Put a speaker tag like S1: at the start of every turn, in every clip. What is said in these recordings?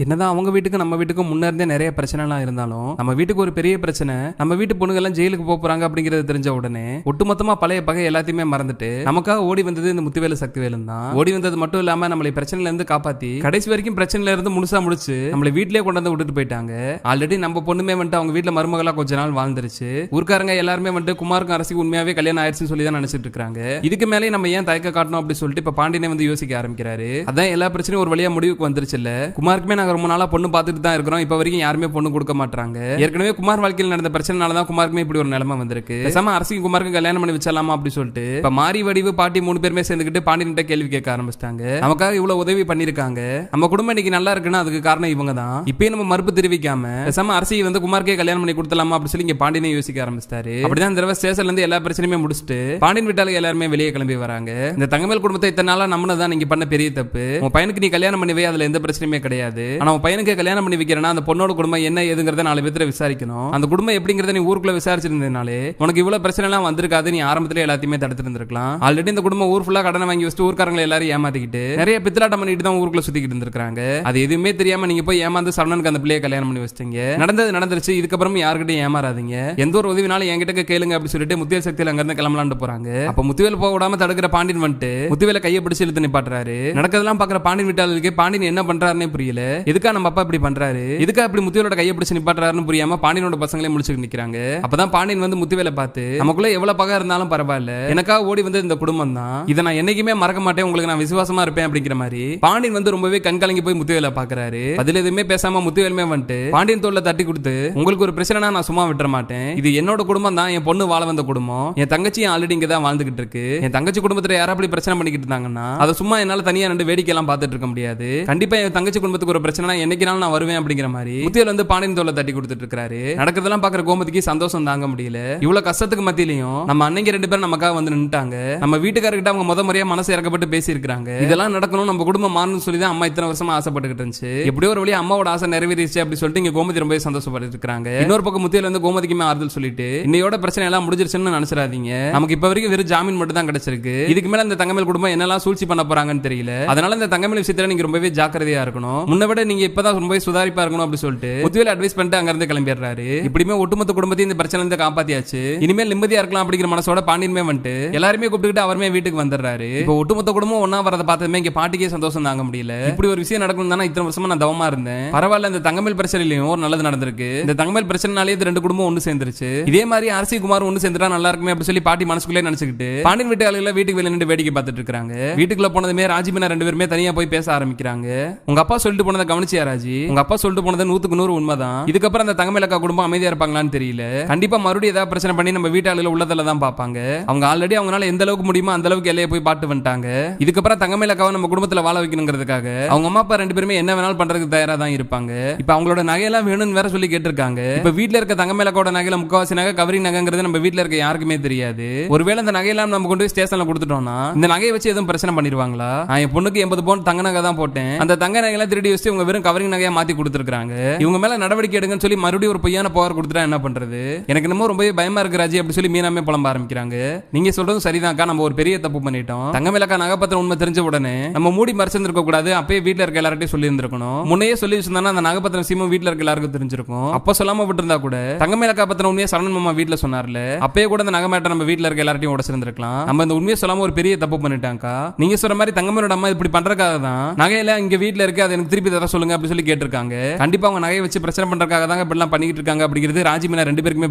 S1: என்னதான் அவங்க வீட்டுக்கு நம்ம வீட்டுக்கும் முன்ன இருந்தே நிறைய பிரச்சனைலாம் இருந்தாலும் நம்ம வீட்டுக்கு ஒரு பெரிய பிரச்சனை, நம்ம வீட்டு பொண்ணுங்க எல்லாம் ஜெயிலுக்கு போறாங்க அப்படிங்கறது தெரிஞ்ச உடனே ஒட்டுமொத்தமா பழைய பகை எல்லாத்தையுமே மறந்துட்டு நமக்காக ஓடி வந்தது இந்த முத்துவேலு சக்திவேலு தான். ஓடி வந்தது மட்டும் இல்லாம நம்மளை பிரச்சனையில இருந்து காப்பாத்தி கடைசி வரைக்கும் பிரச்சனையில இருந்து முழுசா முடிச்சு நம்மளை வீட்லயே கொண்டு வந்து விட்டுட்டு போயிட்டாங்க. ஆல்ரெடி நம்ம பொண்ணுமே வந்துட்டு அவங்க வீட்டுல மருமகளா கொஞ்ச நாள் வாழ்ந்துருச்சு. ஊர்க்காரங்க எல்லாருமே வந்துட்டு குமாருக்கும் அரசிக்கு உண்மையாவே கல்யாணம் ஆயிடுச்சுன்னு சொல்லி தான் நினைச்சிட்டு இருக்காங்க. இதுக்கு மேலே நம்ம ஏன் தயக்க காட்டணும் அப்படின்னு சொல்லிட்டு இப்ப பாண்டியனே வந்து யோசிக்க ஆரம்பிக்கிறாரு. அதான் எல்லா பிரச்சனையும் ஒரு வழியா முடிவுக்கு வந்துருச்சு. இல்ல குமாருக்குமே நாங்க ரொம்ப நாளா பொண்ணு பார்த்துட்டு தான் இருக்கிறோம், இப்ப வரைக்கும் யாருமே பொண்ணு கொடுக்க மாட்டாங்க. ஏற்கனவே குமார் வாழ்க்கையில் நடந்த பிரச்சனைனால தான் குமாருக்குமே இப்படி ஒரு நிலைமை வந்திருக்கு. பேசாம அரசிக்கு குமாருக்கு கல்யாணம் பண்ணி வச்சலாமா அப்படி சொல்லிட்டு இப்ப மாரி வடிவு பாட்டி 3 பேருமே சேர்ந்துக்கிட்டு பாண்டியன்கிட்ட கேள்வி கேட்க ஆரம்பிச்சிட்டாங்க. நமக்காக இவ்வளவு உதவி பண்ணிருக்காங்க, நம்ம குடும்பம் இன்னைக்கு நல்லா இருக்குன்னா அதுக்கு காரணம் இவங்க தான். இப்பயே நம்ம மறுப்பு தெரிவிக்காம பேசாம அரசி வந்து குமாருக்கே கல்யாணம் பண்ணி கொடுத்தலாமா அப்படி சொல்லி இங்க பாண்டியனே யோசிக்க ஆரம்பிச்சிட்டாரு. அப்படிதான் இந்த தடவை ஸ்டேஷன்ல இருந்து எல்லா பிரச்சனையுமே முடிச்சுட்டு பாண்டியன் வீட்டால எல்லாருமே வெளியே கிளம்பி வராங்க. இந்த தங்கமேல் குடும்பத்தை இத்தனை நாளா நம்மனதான் நீங்க பண்ண பெரிய தப்பு. உன் பையனுக்கு நீ கல்யாணம் பண்ணிவே, அதுல எந்த பிரச்சனையுமே கிடையாது. ஆனா உன் பையனுக்கு கல்யாணம் பண்ணி வைக்கிறேன்னா அந்த பொண்ணோட குடும்பம் என்ன ஏதுங்கிறத 4 பேர்த்த விசாரிக்கணும். அந்த குடும்பம் எப்படிங்கறத நீ ஊருக்குள்ள விசாரிச்சிருந்தனாலே உனக்கு இவ்வளவு பிரச்சனை எல்லாம் வந்திருக்காது. நீ ஆரம்பத்திலே எல்லாத்தையுமே தடுத்து இருந்திருக்கலாம். ஆல்ரெடி இந்த குடும்பம் ஊர் ஃபுல்லா கடனை வாங்கி வச்சுட்டு ஊர்க்காரங்களை எல்லாரும் ஏமாத்திக்கிட்டு நிறைய பித்தலாட்டம் பண்ணிட்டு தான் ஊருக்குள்ள சுத்திக்கிட்டு இருந்திருக்காங்க. அது எதுவுமே தெரியாம நீங்க போய் ஏமாந்து சரணனுக்கு அந்த பிள்ளையை கல்யாணம் பண்ணி வச்சிட்டீங்க. நடந்தது நடந்துருச்சு, இதுக்கப்புறம் யாருக்கிட்டையும் ஏமாறாதீங்க. எந்த ஒரு உதவினாலும் என்கிட்ட கேளுங்க அப்படி சொல்லிட்டு முத்துவேல் சக்தியில அங்க இருந்து கிளம்பலான்னு போறாங்க. அப்ப முத்துவேல் போக விடாம தடுக்கிற பாண்டியன் வந்துட்டு முத்துவேல கையை பிடிச்சு இழுத்து நிப்பாட்டுறாரு. நடக்கிறதெல்லாம் பாக்குற பாண்டியன் வீட்டாளுக்கு பாண்டியன் என்ன பண்றாருன்னே புரியல. எதுக்கா நம்ம அப்பா இப்படி பண்றாரு, எதுக்கா இப்படி முத்துவேலோட கையை பிடிச்சு நிப்பாட்டுறாருன்னு புரியாம பாண்டியனோட பசங்களே முடிச்சுட்டு நிக்கிறாங்க. அப்பதான் பாண்டியன் வந்து முத்துவேலை பார்த்து நமக்குள்ள எவ்வளவு பகை இருந்தாலும் பரவாயில்ல, எனக்காக ஓடி வந்து இந்த குடும்பம் தான், இதை நான் என்னைக்குமே மறக்க மாட்டேன், உங்களுக்கு நான் விசுவாசமா இருப்பேன் அப்படிங்கிற மாதிரி பாண்டியன் வந்து ரொம்பவே கண்கலங்கி போய் முத்துவேலை பாக்குறாரு. அதுல எதுவுமே பேசாம முத்துவேலுமே வந்துட்டு பாண்டியன் தோல்ல தட்டி கொடுத்து உங்களுக்கு ஒரு பிரச்சனைனா நான் சும்மா விட்டுற மாட்டேன், இது என்னோட குடும்பம் தான், என் பொண்ணு வாழ வந்த குடும்பம், என் தங்கச்சி ஆல்ரெடி இங்க தான் வாழ்ந்துகிட்டு இருக்கு, என் தங்கச்சி குடும்பத்துல யாரும் அப்படி பிரச்சனை பண்ணிக்கிட்டு இருந்தாங்கன்னா அதை சும்மா என்னால தனியா 2 வேடிக்கை எல்லாம் பார்த்துட்டு இருக்க முடியாது. கண்டிப்பா என் தங்கச்சி குடும்பத்துக்கு ஒரு பிரச்சனை என்னைக்குனாலும் நான் வருவேன் அப்படிங்கிற மாதிரி முத்துவேல் வந்து பாண்டியன் தோல்ல தட்டி கொடுத்துட்டு இருக்காரு. நடக்கிறதெல்லாம் பாக்குற கோமதிக்கு சந்தோஷம் தாங்க முடியல. இவ்வளவு கஷ்டத்துக்கு மத்தியிலையும் நம்ம அன்னைக்கு 2 பேரும் நமக்காக வந்து நின்னுட்டாங்க. நம்ம வீட்டுக்காரர்கிட்ட அவங்க முத முறையா மனசு இறக்கப்பட்டு பேசி இருக்காங்க. இதெல்லாம் நடக்கணும், நம்ம குடும்பம் மாறணும்னு சொல்லி தான் அம்மா இத்தனை வருஷமா ஆசைப்பட்டுக்கிட்டு இருந்துச்சு. எப்படியோ ஒரு வழியா அம்மாவோட ஆசை நிறைவேறிச்சு அப்படி சொல்லிட்டு இங்க கோமதி ரொம்ப சந்தோஷப்பட்டு இருக்காங்க. இன்னொரு பக்கம் முத்தியில வந்து கோமதிக்குமே ஆறுதல் சொல்லிட்டு இன்னையோட பிரச்சனை எல்லாம் முடிஞ்சிருச்சுன்னு நினைச்சிடாதீங்க, நமக்கு இப்ப வரைக்கும் வெறும் ஜாமீன் மட்டும் தான் கிடைச்சிருக்கு. இதுக்கு மேல இந்த தங்கமேல் குடும்பம் என்னெல்லாம் சூழ்ச்சி பண்ண போறாங்கன்னு தெரியல. அதனால இந்த தங்கமேல் விஷயத்துல நீங்க ரொம்பவே ஜாக்கிரதையா இருக்கணும், முன்ன விட நீங்க இப்பதான் ரொம்பவே சுதாரிப்பா இருக்கணும் அப்படி சொல்லிட்டு முத்துவேல் அட்வைஸ் பண்ணிட்டு அங்க இருந்து கிளம்பிடுறாரு. இப்படியுமே ஒட்டுமொத்த குடும்பத்தையும் இந்த பிரச்சனை இருந்து காப்பாத்தியாச்சு, இனிமேல் நிம்மதியா இருக்கலாம் அப்படிங்கிற மனசோட பாண்டியனுமே வந்துட்டு எல்லாருமே கூப்பிட்டுக்கிட்டு அவருமே வீட்டுக்கு வந்துடுறாரு. இப்போ ஒட்டுமொத்த குடும்பம் ஒன்னா வரத பார்த்ததுமே இங்க பாட்டிக்கே சந்தோஷம் தாங்க முடியல. இப்படி ஒரு விஷயம் நடக்கும் தானே இத்தனை வருஷமா நான் தவமா இருந்தேன், பரவாயில்ல இந்த தங்கமேல் பிரச்சனையிலையும் ஒரு நல்லது நடந்திருக்கு, இந்த தங்கமேல் பிரச்சனைனாலே இது 2 குடும்பம் ஒன்னு சேர்ந்துருச்சு, இதே மாதிரி அரசி குமார் ஒன்னு சேர்ந்துட்டா நல்லா இருக்குமே அப்படி சொல்லி பாட்டி மனசுக்குள்ளே நினைச்சுக்கிட்டு பாண்டியன் வீட்டு ஆளுகளை வீட்டுக்கு வெளியே நின்று வேடிக்கை பார்த்துட்டு இருக்காங்க. வீட்டுக்குள்ள போனதுமே ராஜிபினா 2 பேருமே தனியா போய் பேச ஆரம்பிக்கிறாங்க. உங்க அப்பா சொல்லிட்டு போனதை கவனிச்சியா ராஜி, உங்க அப்பா சொல்லிட்டு போனது 100க்கு 100 உண்மைதான், இதுக்கப்புறம் அந்த தங்கமேல் அக்கா குடும்பம் அமைதியா இருப்பாங்களான்னு தெரியல, கண்டிப்பா மறுபடியும் ஏதாவது பிரச்சனை பண்ணி நம்ம வீட்டாளுல உள்ளதுல தான் பாப்பாங்க, அவங்க ஆல்ரெடி அவங்களால எந்த அளவுக்கு முடியுமோ அந்த அளவுக்கு எல்லையை போய் பாட்டு வந்துட்டாங்க, இதுக்கப்புறம் தங்கமேல் அக்காவை நம்ம குடும்பத்துல வாழ வைக்கணுங்கிறதுக்காக அவங்க அம்மா அப்பா 2 பேருமே என்ன வேணாலும் பண்றதுக்கு தயாரா தான் இருப்பாங்க. இப்ப அவங்களோட நகையெல்லாம் வேணும்னு வேற சொல்லி கேட்டிருக்காங்க. இப்ப வீட்டுல இருக்க தங்கமேல் அக்காவோட நகையில முக்காவாசி நகை கவரிங் நகைங்கிறது நம்ம வீட்டுல இருக்க யாருக்குமே தெரியாது. ஒருவேளை இந்த நகையெல்லாம் நம்ம கொண்டு போய் ஸ்டேஷன்ல கொடுத்துட்டோம்னா இந்த நகையை வச்சு எதுவும் பிரச்சனை பண்ணிடுவாங்களா, என் பொண்ணுக்கு 80 பவுன் தங்க நகை தான் போட்டேன், அந்த தங்க நகையெல்லாம் திருடி வச்சு இவங்க வெறும் கவரிங் நகையா மாத்தி கொடுத்துருக்காங்க, இவங்க மேல நடவடிக்கை எடுங்கன்னு சொல்லி மறுபடியும் ஒரு பொய்யான புகார் கொடுத்துட்டா என்ன பண்றது, எனக்கு என்னமோ ரொம்ப பயமா இருக்கு ராஜி அப்படி சொல்லி மீனாமே புலம்ப ஆரம்பிக்கிறாங்க. நீங்க சொல்றதும் சரிதான்க்கா, நம்ம ஒரு பெரிய தப்பு பண்ணிட்டோம், தங்கமேலக்கா நகைப்பத்திரம் உண்மை தெரிஞ்ச உடனே நம்ம மூடி மறைச்சிருக்க கூடாது, அப்பயே வீட்டுல இருக்க எல்லார்ட்டையும் சொல்லி இருந்திருக்கணும், முன்னையே சொல்லி வச்சிருந்தா அந்த நகைப்பத்திரம் சீமும் வீட்டுல இருக்க எல்லாருக்கும் தெரிஞ்சிருக்கும், அப்ப சொல்லாம விட்டுருந்தா கூட தங்கமேலக்கா பத்திரம் உண்மையை சரணன் மாமா வீட்டுல சொன்னார்ல, அப்பயே கூட அந்த நகை மேட்டர் நம்ம வீட்டுல இருக்க எல்லார்ட்டையும் உடச்சிருந்திருக்கலாம், நம்ம இந்த உண்மையை சொல்லாம ஒரு பெரிய தப்பு பண்ணிட்டாங்கக்கா, நீங்க சொல்ற மாதிரி தங்கமேலோட அம்மா இப்படி பண்றதுக்காக தான் நகையில இங்க வீட்டுல இருக்கு, அது எனக்கு திருப்பி தர சொல்லுங்க அப்படி சொல்லி கேட்டிருக்காங்க, கண்டிப்பா அவங்க நகையை வச்சு பிரச்சனை பண்றதுக்காக தான் இப்படி எல்லாம் பண்ணிட்டு இருக்காங்க அப்படிங்கிறது ராஜிமினா 2 பேருக்குமே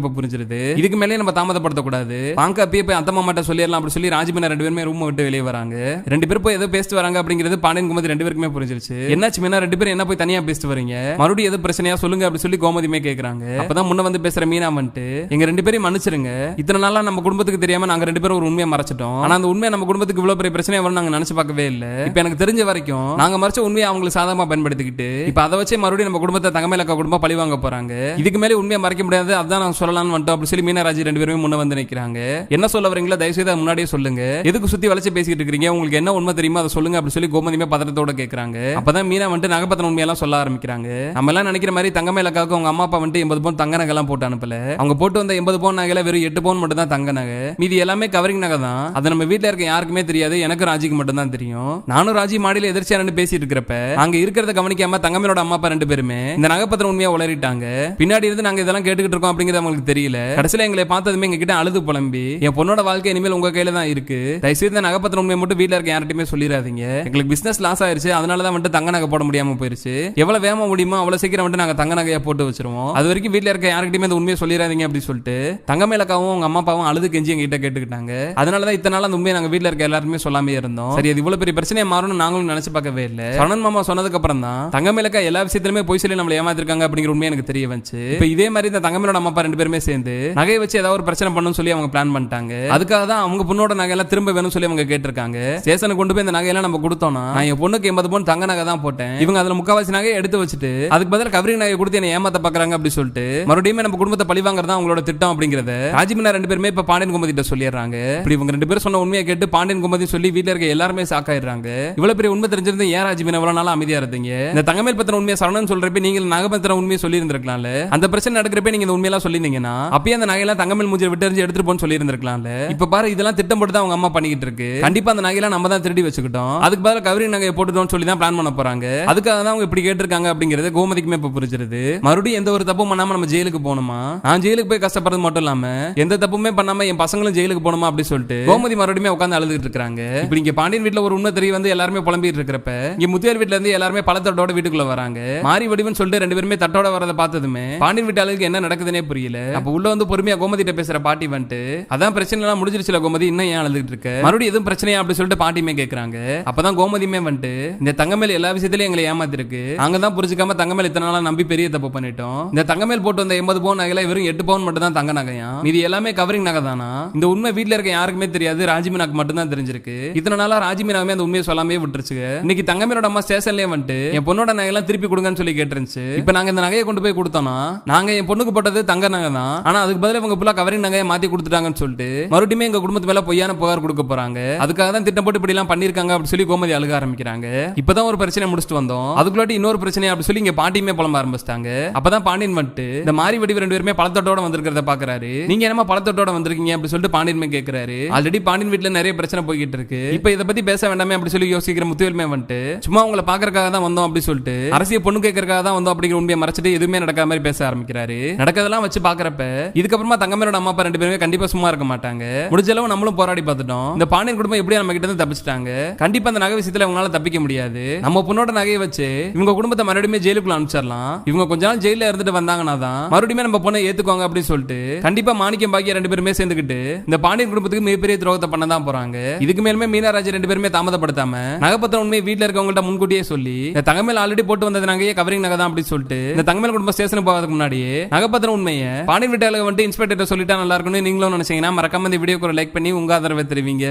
S1: இப்ப புரிஞ்சிருது. இதுக்கு மேலே நம்ம தாமதப்படுத்த கூடாது, வாங்க அப்பயே போய் அந்த மாமாட்ட சொல்லிடலாம் அப்படி சொல்லி ராஜிமினா 2 பேருமே ரூம் விட்டு வெளியே வராங்க. 2 பேரும் போய் ஏதோ பேசிட்டு வராங்க அப்படிங்கிறது பாண்டியன் கோமதி 2 பேருக்குமே புரிஞ்சிருச்சு. என்னாச்சு மீனா 2 பேரும் என்ன போய் தனியா பேசிட்டு வரீங்க, மறுபடியும் எது பிரச்சனையா சொல்லுங்க அப்படி சொல்லி கோமதியுமே கேக்குறாங்க. அப்பதான் முன்ன வந்து பேசுற மீனா வந்துட்டு எங்க 2 பேரையும் மன்னிச்சிருங்க, இத்தனை நாளா நம்ம குடும்பத்துக்கு தெரியாம நாங்க 2 பேரும் ஒரு உண்மையை மறைச்சிட்டோம், ஆனா அந்த உண்மையை நம்ம குடும்பத்துக்கு இவ்வளவு பெரிய பிரச்சனை வரும் நாங்க நினைச்சு பார்க்கவே இல்ல, இப்ப எனக்கு தெரிஞ்ச வரைக்கும் நாங்க மறைச்ச உண்மையை அவங்களுக்கு சாதகமா பயன்படுத்திக்கிட்டு இப்ப அதை வச்சு மறுபடியும் நம்ம குடும்பத்தை தங்கமேலக்கா குடும்பம் பழி வாங்க போறாங்க, இதுக்கு மேலே உண்மையை மறைக்க முடியாது, அதான் நான் சொல்லலாம்னு வந்துட்டோம் அப்படி சொல்லி மீனராஜி 2 பேருமே முன்ன வந்து நிக்கிறாங்க. என்ன சொல்ல வரீங்களா தயவு செய்து முன்னாடியே சொல்லுங்க, எதுக்கு சுத்தி வளைச்சு பேசிட்டு இருக்கீங்க, உங்களுக்கு என்ன உண்மை தெரியுமா அதை சொல்லுங்க அப்படி சொல்லி கோமதியுமே பதட்டத்தோட கேக்குறாங்க. அப்பதான் மீனா வந்துட்டு நகைப்பத்திரம் உண்மையெல்லாம் சொல்ல ஆரம்பிக்கிறாங்க. நம்ம எல்லாம் நினைக்கிற மாதிரி தங்கமேலக்காவுக்கு அவங்க அம்மா அப்பா வந்துட்டு 80 பவுன் தங்க நகை எல்லாம் போட்டு அனுப்பல, அவங்க போட்டு வந்த 80 பவுன் நகையில வெறும் 8 பவுன் மட்டும் தான் தங்க நகை, மீதி எல்லாமே கவரிங் நகை தான், அது நம்ம வீட்டுல இருக்க யாருக்குமே தெரியாது, எனக்கு ராஜிக்கு மட்டும் தான் தெரியும். நானும் ராஜி மாடியில எதிர்ச்சியா பேசிட்டு இருக்கிறப்ப அங்க இருக்கிறத கவனிக்க கவனிக்காம தங்கமேலோட அம்மா அப்பா 2 பேருமே இந்த நகைப்பத்திரம் உண்மையா உளறிட்டாங்க. பின்னாடி இருந்து நாங்க இதெல்லாம் கேட்டுக்கிட்டு இருக்கோம் அப்படிங்கிறது அவங்களுக்கு தெரியல. கடைசியில எங்களை பார்த்ததுமே எங்க கிட்ட அழுது புலம்பி என் பொண்ணோட வாழ்க்கை இனிமேல் உங்க கையில தான் இருக்கு, தயவுசெய்து இந்த நகைப்பத்திரம் உண்மையை மட்டும் வீட்டுல இருக்க யார்கிட்டயுமே சொல்லிடாதீங்க, எங்களுக்கு பிசினஸ் லாஸ் ஆயிருச்சு, அதனாலதான் வந்துட்டு தங்க நகை போட முடியாம போயிருச்சு, எவ்வளவு வேகமா முடியுமோ அவ்வளவு சீக்கிரம் வந்துட்டு நாங்க தங்க நகையா போட்டு வச்சிருவோம், அது வரைக்கும் வீட்டுல இருக்க யார்கிட்டயுமே இந்த உண்மையை சொல்லிடாதீங்க அப்படின்னு சொல்லிட்டு தங்கமேலக்காவும் உங்க அம்மா அப்பாவும் அழுது கெஞ்சி எங்கிட்ட கேட்டுக்கிட்டாங்க. அதனாலதான் இத்தனை நாள் அந்த உண்மையை நாங்க வீட்டுல இருக்க எல்லாருமே சொல்லாமே இருந்தோம். சரி, அது இவ்வளவு பெரிய பிரச்சனையை மாறும்னு நாங்களும் நினைச்சு பார்க்கவே இல்லை. சரணன் மாமா சொன்னதுக்கு அப்புறம் தான் தங்கமேலக்கா எல்லா விஷயத்திலுமே போய் சொல்லி நம்மளை ஏமாத்திருக்காங்க அப்படிங்கிற உண்மை எனக்கு தெரிய வந்துச்சு. இப்ப இதே மாதிரி இந்த தங்கமேலோட அம்மா அப்பா 2 பேருமே சேர்ந்து நகையை வச்சு ஏதாவது ஒரு பிரச்சனை பண்ணணும்னு சொல்லி அவங்க பிளான் பண்ணிட்டாங்க. அதுக்காக தான் அவங்க பொண்ணோட நகையெல்லாம் திரும்ப வேணும்னு சொல்லி அவங்க கேட்டிருக்காங்க. ஸ்டேஷனுக்கு கொண்டு போய் இந்த நகையெல்லாம் நம்ம கொடுத்தோம்னா நான் என் பொண்ணுக்கு 80 பவுன் தங்க நகை தான் போட்டேன், இவங்க அதுல முக்காவாசி நகையை எடுத்து வச்சுட்டு அதுக்கு பதில் கவரிங் நகை கொடுத்து என்ன ஏமாத்த பாக்குறாங்க அப்படி சொல்லிட்டு மறுபடியும் நம்ம குடும்பத்தை பழி வாங்குறதா அவங்களோட திட்டம் அப்படிங்கறத ராஜிமீனா 2 பேருமே இப்ப பாண்டியன் குமதி கிட்ட சொல்லிடுறாங்க. இப்படி இவங்க 2 பேரும் சொன்ன உண்மையை கேட்டு பாண்டியன் குமதி சொல்லி வீட்டுல இருக்க எல்லாருமே சாக்காயிடுறாங்க. இவ்வளவு பெரிய உண்மை தெரிஞ்சிருந்து ஏன் ராஜிமீனா இவ்வளவு நாளா அமைதியா இருந்தீங்க? இந்த தங்கமேல் பத்திர உண்மையை சரணன் சொல்றப்ப நீங்க நகைப்பத்திர உண்மையை சொல்லி இருந்திருக்கலாம்ல, அந்த பிரச்சனை நடக்கிறப்ப நீங்க இந்த உண்மையெல்லாம் சொல்லியிருந்தீங்கன்னா அப்பயே அந்த நகையெல்லாம் தங்கமேல் மூஞ்சில விட்டு எறிஞ்சு எடுத்துட்டு போன்னு சொல்லி இருந்திருக்கலாம்ல. இப்ப பாரு, இதெல்லாம் திட்டம் போட்டு தான் அவங்க அம்மா பண்ணிக்கிட்டு இருக்கு. கண்டிப்பா அந்த நகையெல்லாம் நம்ம தான் திருடி வச்சுக்கிட்டோம், அதுக்கு பதிலா கவரிங் நகையை போட்டுட்டோம்னு சொல்லி தான் பிளான் பண்ண போறாங்க. அதுக்காக தான் அவங்க இப்படி கேட்டிருக்காங்க அப்படிங்கிறது கோமதிக்குமே இப்ப புரிஞ்சிருது. மறுபடியும் எந்த ஒரு தப்பும் பண்ணாம நம்ம ஜெயிலுக்கு போகணுமா, நான் ஜெயிலுக்கு போய் கஷ்டப்படுறது மட்டும் இல்லாம எந்த தப்புமே பண்ணாம என் பசங்களும் ஜெயிலுக்கு போகணுமா அப்படி சொல்லிட்டு கோமதி மறுபடியும் உட்காந்து அழுதுட்டு இருக்காங்க. இப்படி இங்க பாண்டியன் வீட்டுல ஒரு உண்மை தெரிய வந்து எல்லாருமே புலம்பிட்டு இருக்கிறப்ப இங்க முத்தியார் வீட்டுல இருந்து எல்லாருமே பழத்தட்டோட வீட்டுக்குள்ள வராங்க. மாறி வடிவன் சொல்லிட்டு 2 பேருமே தட்டோட வரதை பார்த்ததுமே பாண்டியன் வீட்டு ஆளுக்கு என்ன நடக்குதுன்னே புரியல. அப்ப உள்ள வந்து பொறுமையா கோமதிட்ட பேசுற பாட்டி வந்துட்டு அதான் பிரச்சனை எல்லாம் முடிஞ்சிருச்சுல கோமதி, இன்னும் ஏன் அழுதுட்டு இருக்க, மறுபடியும் எதுவும் பிரச்சனையா அப்படி சொல்லிட்டு பாட்டியுமே கேக்குறாங்க. அப்பதான் கோமதியுமே வந்துட்டு இந்த தங்கமேல் எல்லா விஷயத்திலயும் எங்களை ஏமாத்திருக்கு, அங்க தான் புரிஞ்சுக்காம தங்கமேல் இத்தனை நாளா நம்பி பெரிய தப்பு பண்ணிட்டோம், இந்த தங்கமேல் போட்டு வந்த 80 பவுன் நகையில வெறும் 8 பவுன் மட்டும் தான் தங்க நகையா, இது எல்லாமே கவரிங் நகை தானா, இந்த உண்மை வீட்டுல இருக்க யாருக்குமே தெரியாது, ராஜிமீனாக்கு மட்டும் தான் தெரிஞ்சிருக்கு. இத்தனை நாளா ராஜிமீனாவே அந்த உண்மையை சொல்லாமே விட்டுருச்சு. இன்னைக்கு தங்கமேலோட அம்மா ஸ்டேஷன்லயே வந்துட்டு என் பொண்ணோட நகையெல்லாம் திருப்பி கொடுங்கன்னு சொல்லி கேட்டுருந்துச்சு. இப்ப நாங்க இந்த நகையை கொண்டு போய் கொடுத்தோம்னா நாங்க என் பொண்ணுக்கு போட்டது தங்க நகை தான், ஆனா அதுக்கு பதிலா இவங்க ஃபுல்லா கவரிங் நகையை மாத்தி கொடுத்துட்டாங்கன்னு சொல்லிட்டு மறுபடியும் எங்க குடும்பத்து மேல பொய்யான புகார் கொடுக்க போறாங்க. அதுக்காக தான் திட்டம் போட்டு இப்படி எல்லாம் பண்ணிருக்காங்க அப்படி சொல்லி கோமதி அழுக ஆரம்பிக்கிறாங்க. இப்பதான் ஒரு பிரச்சனை முடிச்சுட்டு வந்தோம், அதுக்குள்ளாட்டி இன்னொரு பிரச்சனை அப்படி சொல்லி இங்க பாட்டியுமே புலம்ப ஆரம்பிச்சிட்டாங்க. அப்பதான் பாண்டியன் வந்துட்டு இந்த மாறி வடிவு 2 பேருமே பழத்தோட வந்திருக்கிறத பாக்குறாரு. நீங்க என்னமா பழத்தோட வந்திருக்கீங்க அப்படி சொல்லிட்டு பாண்டியன் கேட்கிறாரு. ஆல்ரெடி பாண்டியன் வீட்டுல நிறைய பிரச்சனை போய்கிட்டு இருக்கு, இப்ப இதை பத்தி பேச வேண்டாமே அப்படி சொல்லி யோசிக்கிற முத்துவேலுமே வந்துட்டு சும்மா உங்களை பாக்குறதுக்காக தான் வந்தோம் அப்படி சொல்லிட்டு அரசியல் பொண்ணு கேட்கறதுக்காக தான் வந்தோம் அப்படிங்கிற உண்மையை மறைச்சிட்டு எதுவுமே நடக்காத மாதிரி பேச ஆரம்பிக்கிறாரு. நடக்கதெல்லாம் வச்சு பாக்குறப்ப இதுக்கப்புறமா தங்கமேலோட அம்மா அப்பா 2 பேருமே கண்டிப்பா சும்மா இருக்க மாட்டாங்க. முடிஞ்ச அளவு நம்மளும் போராடி பார்த்துட்டோம், இந்த பாண்டியன் குடும்பம் எப்படியா நம்ம கிட்ட இருந்து தப்பிச்சிட்டாங்க, கண்டிப்பா அந்த நகை விஷயத்துல அவங்களால தப்பிக்க முடியாது, நம்ம பொண்ணோட நகையை வச்சு இவங்க குடும்பத்தை மறுபடியும் ஜெயிலுக்குள்ள அனுப்பிச்சிடலாம், இவங்க கொஞ்ச நாள் ஜெயில இருந்துட்டு வந்தாங்கன்னா தான் மறுபடியும் நம்ம பொண்ணை ஏத்துக்குவாங்க அப்படின்னு சொல்லிட்டு கண்டிப்பா மாணிக்கம் பாக்கிய 2 பேருமே சேர்ந்துக்கிட்டு இந்த பாண்டியன் குடும்பத்துக்கு மிகப்பெரிய துரோகத்தை பண்ண தான் போறாங்க. இதுக்கு மேலுமே மீனாராஜ் 2 பேருமே தாமதப்படுத்தாம நகைப்பத்திரம் உண்மையை வீட்டுல இருக்கவங்கள்ட்ட முன்கூட்டியே சொல்லி இந்த தங்கமேல் ஆல்ரெடி போட்டு வந்தது நகையே கவரிங் நகை தான் அப்படின்னு சொல்லிட்டு இந்த தங்கமேல் குடும்பம் ஸ்டேஷனுக்கு போகிறதுக்கு முன்னாடியே நகைப்பத்திரம் உண்மையை பாண்டியன் வீட்டாளுக்கு வந்துட்டு இன்ஸ்பெக்டர் சொல்லிட்டா நல்லா இருக்கும்னு நீங்களும் நினைச்சீங்கன்னா மறக்காம இந்த வீடியோக்கு ஒரு லைக் பண்ணி உங்க ஆதரவை தெரிவிங்க.